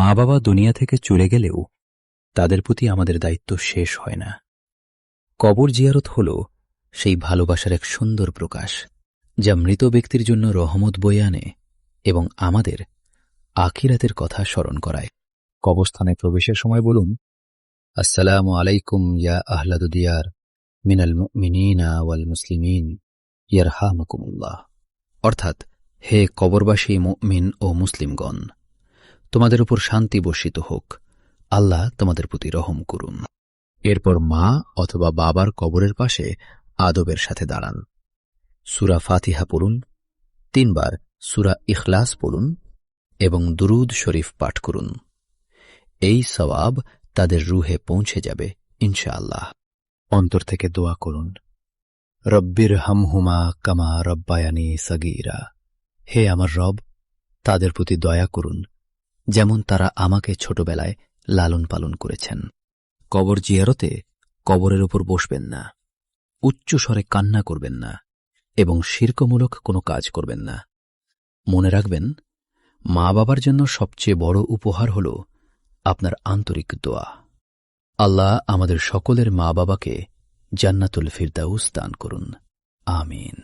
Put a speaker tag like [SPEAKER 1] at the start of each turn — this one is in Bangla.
[SPEAKER 1] মা বাবা দুনিয়া থেকে চলে গেলেও তাদের প্রতি আমাদের দায়িত্ব শেষ হয় না। কবর জিয়ারত হল সেই ভালোবাসার এক সুন্দর প্রকাশ, যা মৃত ব্যক্তির জন্য রহমত বয়ে আনে এবং আমাদের আখিরাতের কথা স্মরণ করায়। কবরস্থানে প্রবেশের সময় বলুন, আসসালামু আলাইকুম ইয়া আহলাদ দিয়ার মিনাল মুমিনিনা ওয়াল মুসলিমিন ইয়ারহামুকুমুল্লাহ। অর্থাৎ, হে কবরবাসী মুমিন ও মুসলিমগণ, তোমাদের উপর শান্তি বর্ষিত হোক, আল্লাহ তোমাদের প্রতি রহম করুন। এরপর মা অথবা বাবার কবরের পাশে আদবের সাথে দাঁড়ান। সূরা ফাতিহা পড়ুন, 3 বার সূরা ইখলাস পড়ুন এবং দুরূদ শরীফ পাঠ করুন। এই সওয়াব তাদের রুহে পৌঁছে যাবে ইনশাআল্লাহ। অন্তর থেকে দোয়া করুন, রব্বির হামহুমা কামা রব্বায়ানি সগীরা। হে আমার রব, তাদের প্রতি দয়া করুন যেমন তারা আমাকে ছোটবেলায় লালন পালন করেছেন। কবর জিয়ারতে কবরের উপর বসবেন না, উচ্চ স্বরে কান্না করবেন না এবং শিরকমূলক কোনো কাজ করবেন না। মনে রাখবেন, মা বাবার জন্য সবচেয়ে বড় উপহার হল আপনার আন্তরিক দোয়া। আল্লাহ আমাদের সকলের মা বাবাকে জান্নাতুল ফিরদাউস দান করুন, আমিন।